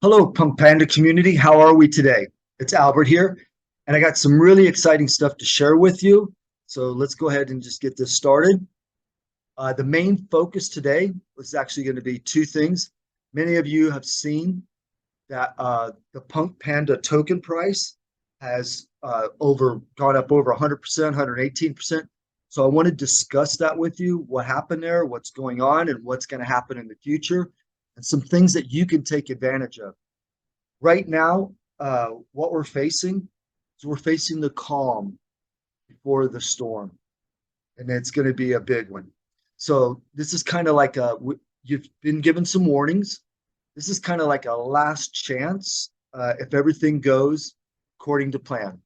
Hello, PunkPanda community. How are we today? It's Albert here, and I got some really exciting stuff to share with you. So let's go ahead and just get this started. The main focus today was actually going to be two things. Many of you have seen that the PunkPanda token price has gone up over 100%, 118%. So I want to discuss that with you, what happened there, what's going on, and what's going to happen in the future, and some things that you can take advantage of. Right now, what we're facing is we're facing the calm before the storm, and it's going to be a big one. So this is kind of like you've been given some warnings. This is kind of like a last chance if everything goes according to plan.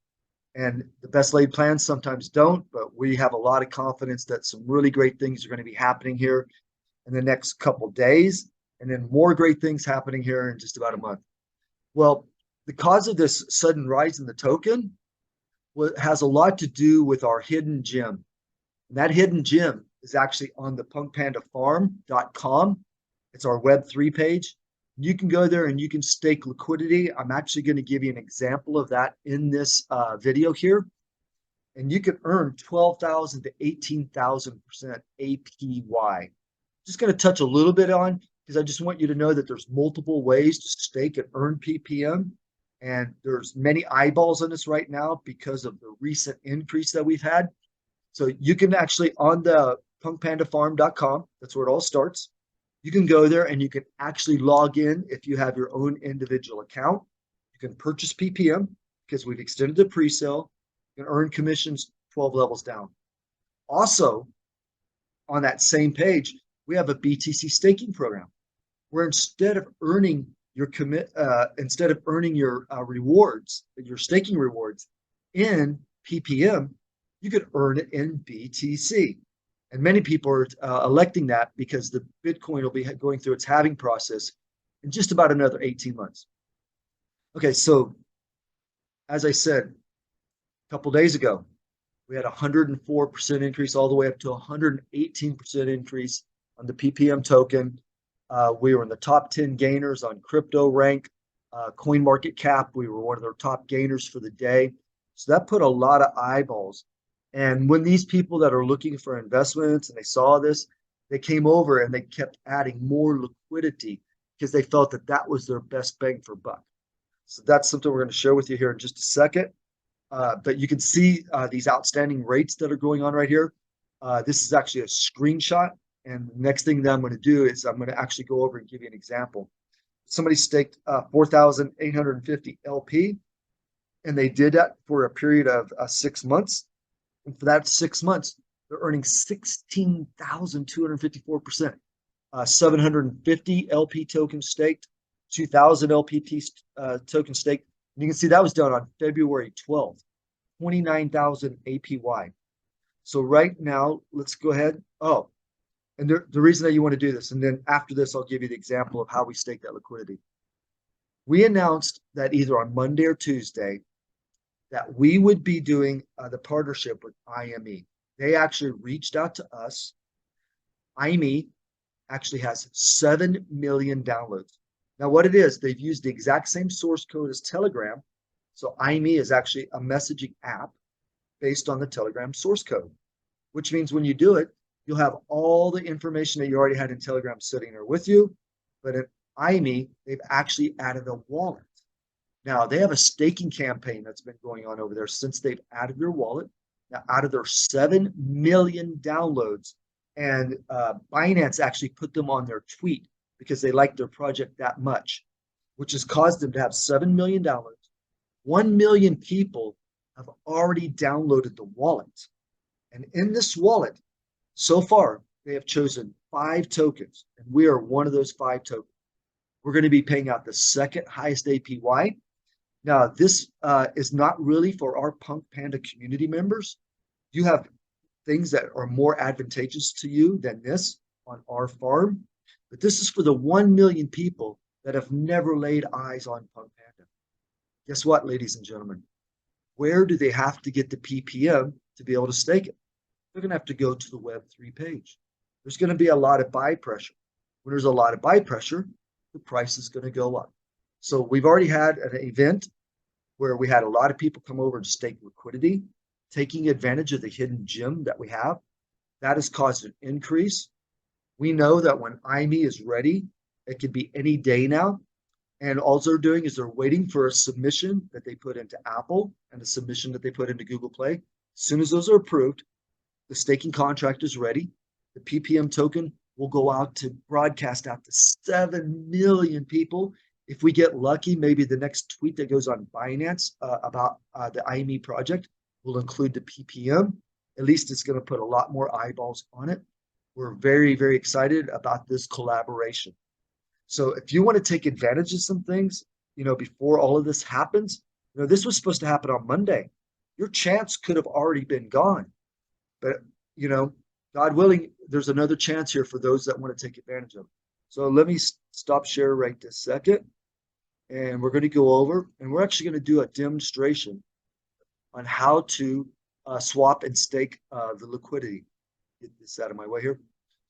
And the best laid plans sometimes don't, but we have a lot of confidence that some really great things are going to be happening here in the next couple days, and then more great things happening here in just about a month. Well, the cause of this sudden rise in the token has a lot to do with our hidden gem. And that hidden gem is actually on the punkpandafarm.com. It's our Web3 page. You can go there and you can stake liquidity. I'm actually going to give you an example of that in this video here. And you can earn 12,000 to 18,000% APY. Just going to touch a little bit on, because I just want you to know that there's multiple ways to stake and earn PPM. And there's many eyeballs on this right now because of the recent increase that we've had. So you can actually, on the punkpandafarm.com, that's where it all starts. You can go there and you can actually log in if you have your own individual account. You can purchase PPM because we've extended the pre-sale. You can earn commissions 12 levels down. Also, on that same page, we have a BTC staking program where instead of earning your rewards, your staking rewards in PPM, you could earn it in BTC. And many people are electing that because the Bitcoin will be going through its halving process in just about another 18 months. Okay, so as I said a couple days ago, we had a 104% increase all the way up to 118% increase on the PPM token. We were in the top 10 gainers on crypto rank, CoinMarketCap. We were one of their top gainers for the day. So that put a lot of eyeballs. And when these people that are looking for investments and they saw this, they came over and they kept adding more liquidity because they felt that that was their best bang for buck. So that's something we're going to share with you here in just a second. But you can see these outstanding rates that are going on right here. This is actually a screenshot. And the next thing that I'm going to do is I'm going to actually go over and give you an example. Somebody staked 4,850 LP, and they did that for a period of 6 months. And for that 6 months, they're earning 16,254%. 750 LP tokens staked, 2,000 LP token staked. And you can see that was done on February 12th, 29,000 APY. So right now, let's go ahead. Oh, and the reason that you want to do this, and then after this, I'll give you the example of how we stake that liquidity. We announced that either on Monday or Tuesday that we would be doing the partnership with iME. They actually reached out to us. iME actually has 7 million downloads. Now, what it is, they've used the exact same source code as Telegram. So iME is actually a messaging app based on the Telegram source code, which means when you do it, you'll have all the information that you already had in Telegram sitting there with you. But in iME, they've actually added a wallet. Now, they have a staking campaign that's been going on over there since they've added their wallet. Now, out of their 7 million downloads, and Binance actually put them on their tweet because they like their project that much, which has caused them to have 7 million downloads. 1 million people have already downloaded the wallet. And in this wallet, so far, they have chosen 5 tokens, and we are one of those 5 tokens. We're going to be paying out the second highest APY. Now, this is not really for our PunkPanda community members. You have things that are more advantageous to you than this on our farm, but this is for the 1 million people that have never laid eyes on PunkPanda. Guess what, ladies and gentlemen? Where do they have to get the PPM to be able to stake it? They're going to have to go to the Web3 page. There's going to be a lot of buy pressure. When there's a lot of buy pressure, the price is going to go up. So we've already had an event where we had a lot of people come over to stake liquidity, taking advantage of the hidden gem that we have. That has caused an increase. We know that when iME is ready, it could be any day now. And all they're doing is they're waiting for a submission that they put into Apple and a submission that they put into Google Play. As soon as those are approved, the staking contract is ready. The PPM token will go out to broadcast out to 7 million people. If we get lucky, maybe the next tweet that goes on Binance about the iME project will include the PPM. At least it's going to put a lot more eyeballs on it. We're very, very excited about this collaboration. So if you want to take advantage of some things, before all of this happens, this was supposed to happen on Monday. Your chance could have already been gone. But, God willing, there's another chance here for those that want to take advantage of it. So let me stop share right this second. And we're going to go over, and we're actually going to do a demonstration on how to swap and stake the liquidity. Get this out of my way here.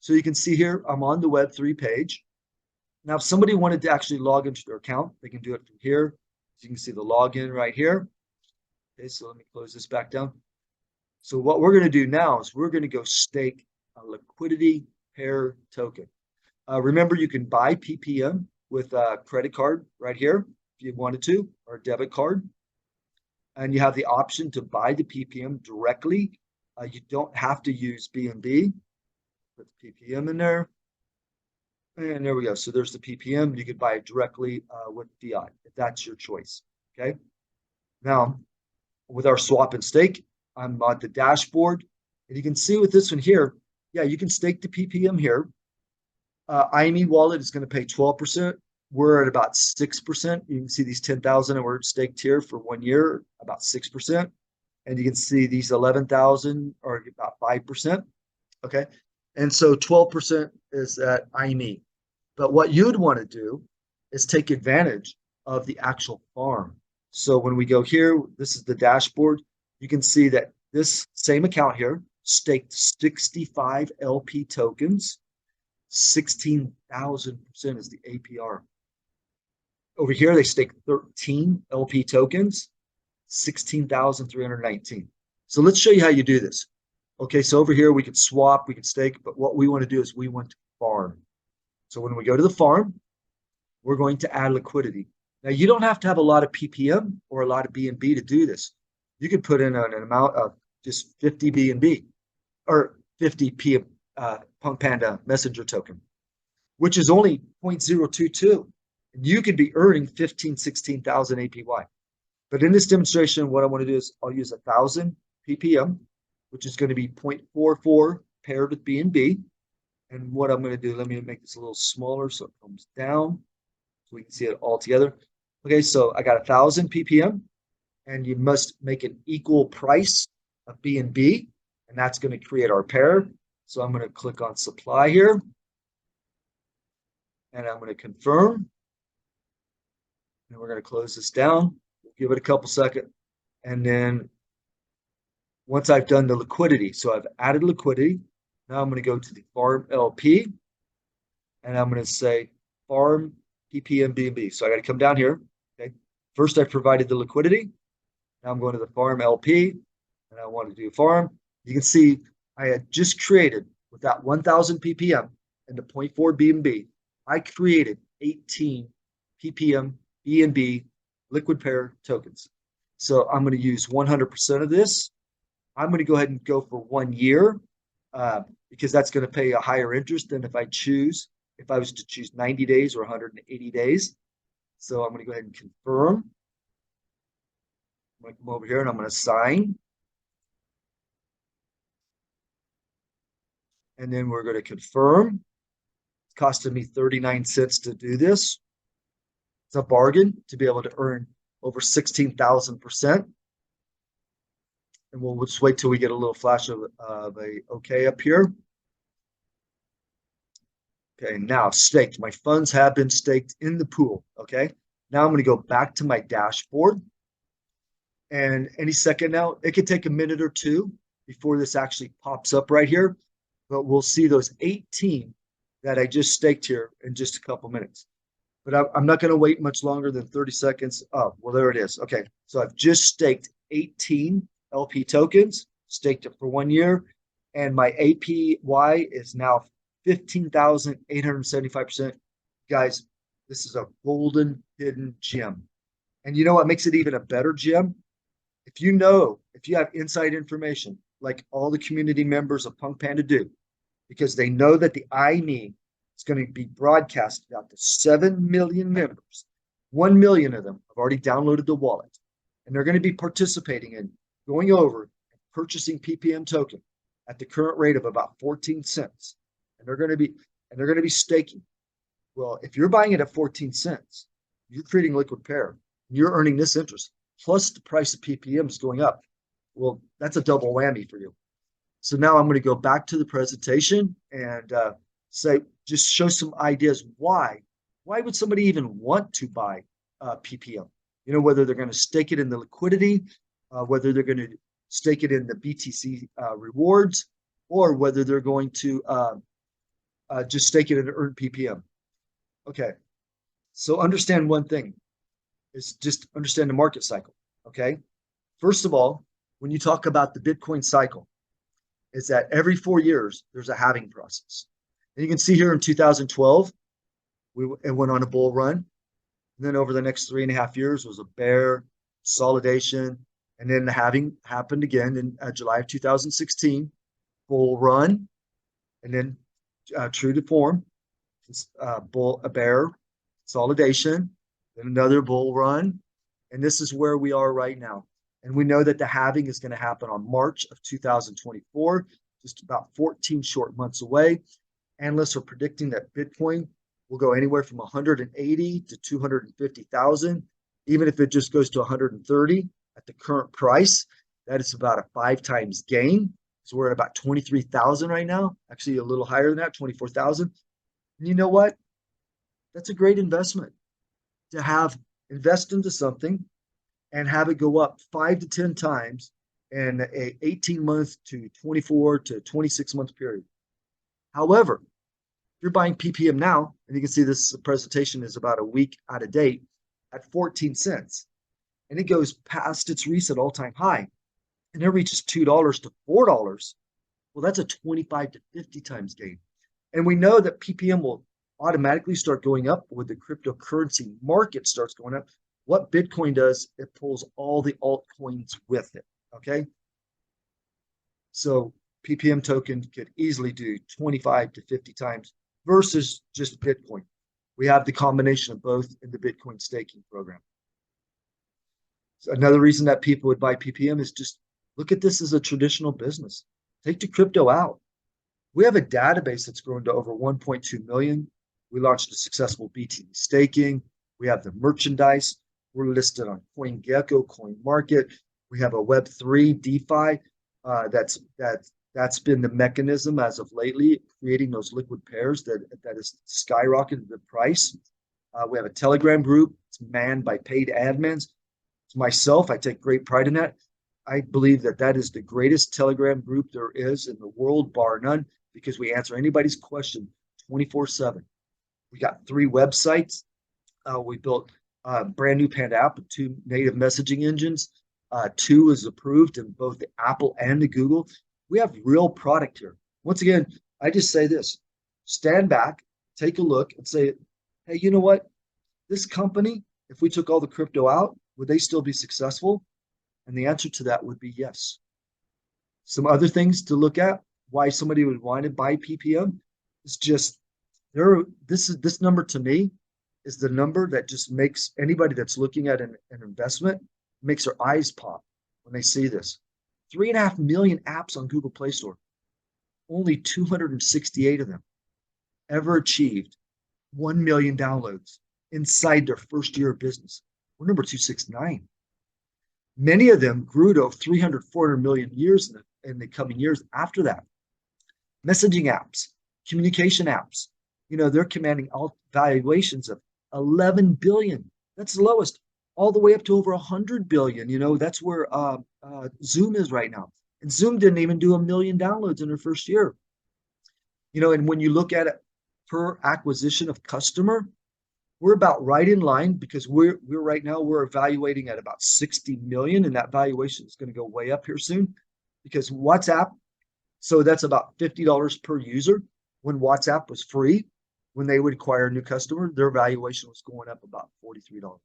So you can see here, I'm on the Web3 page. Now, if somebody wanted to actually log into their account, they can do it from here. So you can see the login right here. Okay, so let me close this back down. So what we're going to do now is we're going to go stake a liquidity pair token. Remember, you can buy PPM with a credit card right here if you wanted to, or a debit card. And you have the option to buy the PPM directly. You don't have to use BNB. Put the PPM in there. And there we go. So there's the PPM. You could buy it directly with fiat if that's your choice. Okay. Now, with our swap and stake, I'm on the dashboard. And you can see with this one here, yeah, you can stake the PPM here. iME wallet is going to pay 12%. We're at about 6%. You can see these 10,000 and we're staked here for 1 year, about 6%. And you can see these 11,000 are about 5%. Okay. And so 12% is at iME. But what you'd want to do is take advantage of the actual farm. So when we go here, this is the dashboard. You can see that this same account here staked 65 LP tokens. 16,000% is the APR. Over here, they staked 13 LP tokens, 16,319. So let's show you how you do this. Okay, so over here, we could swap, we could stake, but what we want to do is we want to farm. So when we go to the farm, we're going to add liquidity. Now, you don't have to have a lot of PPM or a lot of BNB to do this. You could put in an amount of just 50 BNB or 50 PunkPanda messenger token, which is only 0.022. And you could be earning 15, 16,000 APY. But in this demonstration, what I want to do is I'll use 1,000 PPM, which is going to be 0.44 paired with BNB. And what I'm going to do, let me make this a little smaller so it comes down so we can see it all together. Okay, so I got 1,000 PPM, and you must make an equal price of BNB, and that's going to create our pair. So I'm going to click on supply here, and I'm going to confirm. And we're going to close this down. We'll give it a couple seconds. And then once I've done the liquidity, so I've added liquidity, now I'm going to go to the farm LP, and I'm going to say farm PPM BNB. So I got to come down here. Okay. First, I provided the liquidity. Now I'm going to the farm LP, and I want to do farm. You can see I had just created with that 1,000 PPM and the 0.4 BNB, I created 18 PPM BNB liquid pair tokens. So I'm going to use 100% of this. I'm going to go ahead and go for 1 year because that's going to pay a higher interest than if I was to choose 90 days or 180 days. So I'm going to go ahead and confirm. I'm going to come over here and I'm going to sign. And then we're going to confirm. It's costing me 39 cents to do this. It's a bargain to be able to earn over 16,000%. And we'll just wait till we get a little flash of a okay up here. Okay, now staked. My funds have been staked in the pool. Okay, now I'm going to go back to my dashboard. And any second now, it could take a minute or two before this actually pops up right here. But we'll see those 18 that I just staked here in just a couple minutes. but I'm not going to wait much longer than 30 seconds. Oh, well, there it is. Okay. So I've just staked 18 LP tokens, staked it for 1 year, and my APY is now 15,875%. Guys, this is a golden hidden gem. And you know what makes it even a better gem? If you have inside information, like all the community members of PunkPanda do, because they know that the iME is going to be broadcasted out to 7 million members. 1 million of them have already downloaded the wallet, and they're going to be participating in going over and purchasing PPM token at the current rate of about 14 cents. And they're going to be staking. Well, if you're buying it at 14 cents, you're creating liquid pair. You're earning this interest, plus the price of PPM is going up. Well, that's a double whammy for you. So now I'm going to go back to the presentation and just show some ideas why. Why would somebody even want to buy PPM? Whether they're going to stake it in the liquidity, whether they're going to stake it in the BTC rewards, or whether they're going to just stake it and earn PPM. Okay, so understand one thing is just understand the market cycle. Okay, first of all, when you talk about the Bitcoin cycle, is that every 4 years there's a halving process. And you can see here in 2012, it went on a bull run. And then over the next 3.5 years was a bear, consolidation, and then the halving happened again in July of 2016, bull run, and then true to form, a bear, consolidation, then another bull run, and this is where we are right now. And we know that the halving is going to happen on March of 2024, just about 14 short months away. Analysts are predicting that Bitcoin will go anywhere from 180 to 250,000. Even if it just goes to 130 at the current price, that is about a 5 times gain. So we're at about 23,000 right now, actually a little higher than that, 24,000. And you know what? That's a great investment to invest into something and have it go up 5 to 10 times in a 18-month to 24 to 26-month period. However, if you're buying PPM now, and you can see this presentation is about a week out of date at 14 cents, and it goes past its recent all-time high, and it reaches $2 to $4, well, that's a 25 to 50 times gain. And we know that PPM will automatically start going up when the cryptocurrency market starts going up. What Bitcoin does, it pulls all the altcoins with it, okay? So PPM token could easily do 25 to 50 times versus just Bitcoin. We have the combination of both in the Bitcoin staking program. So another reason that people would buy PPM is just look at this as a traditional business. Take the crypto out. We have a database that's grown to over 1.2 million. We launched a successful BTC staking. We have the merchandise. We're listed on CoinGecko, CoinMarket. We have a Web3 DeFi that's been the mechanism as of lately, creating those liquid pairs that has skyrocketed the price. We have a Telegram group. It's manned by paid admins. It's myself. I take great pride in that. I believe that is the greatest Telegram group there is in the world, bar none, because we answer anybody's question 24/7. We got 3 websites. We built a brand new Panda app with 2 native messaging engines. 2 is approved in both the Apple and the Google. We have real product here. Once again, I just say this: stand back, take a look, and say, hey, you know what? This company, if we took all the crypto out, would they still be successful? And the answer to that would be yes. Some other things to look at, why somebody would want to buy PPM, is just this number to me is the number that just makes anybody that's looking at an investment, makes their eyes pop when they see this. 3.5 million apps on Google Play Store. Only 268 of them ever achieved 1 million downloads inside their first year of business. We're number 269. Many of them grew to 300, 400 million years in the coming years after that. Messaging apps, communication apps, they're commanding all valuations of 11 billion. That's the lowest, all the way up to over 100 billion. That's where Zoom is right now. And Zoom didn't even do 1 million downloads in their first year. And when you look at it per acquisition of customer, we're about right in line because we're right now we're evaluating at about 60 million, and that valuation is going to go way up here soon because WhatsApp. So that's about $50 per user. When WhatsApp was free, when they would acquire a new customer, their valuation was going up about $43.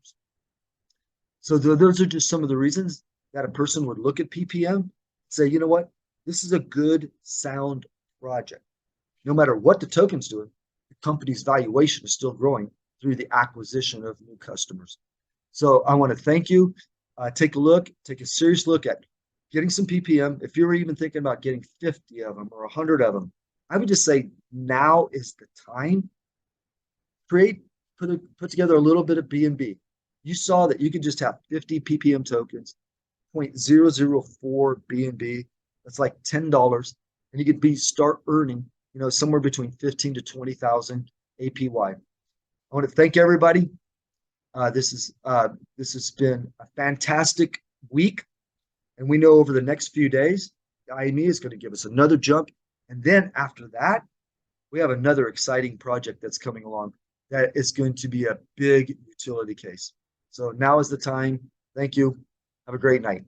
So those are just some of the reasons that a person would look at PPM, say, you know what, this is a good, sound project. No matter what the token's doing, the company's valuation is still growing through the acquisition of new customers. So I want to thank you. Take a serious look at getting some PPM. If you're even thinking about getting 50 of them or 100 of them, I would just say now is the time. Put together a little bit of BNB. You saw that you could just have 50 PPM tokens, 0.004 BNB. That's like $10, and you could start earning, somewhere between 15 to 20,000 APY. I want to thank everybody. This has been a fantastic week, and we know over the next few days, the iME is going to give us another jump, and then after that, we have another exciting project that's coming along that is going to be a big utility case. So now is the time. Thank you. Have a great night.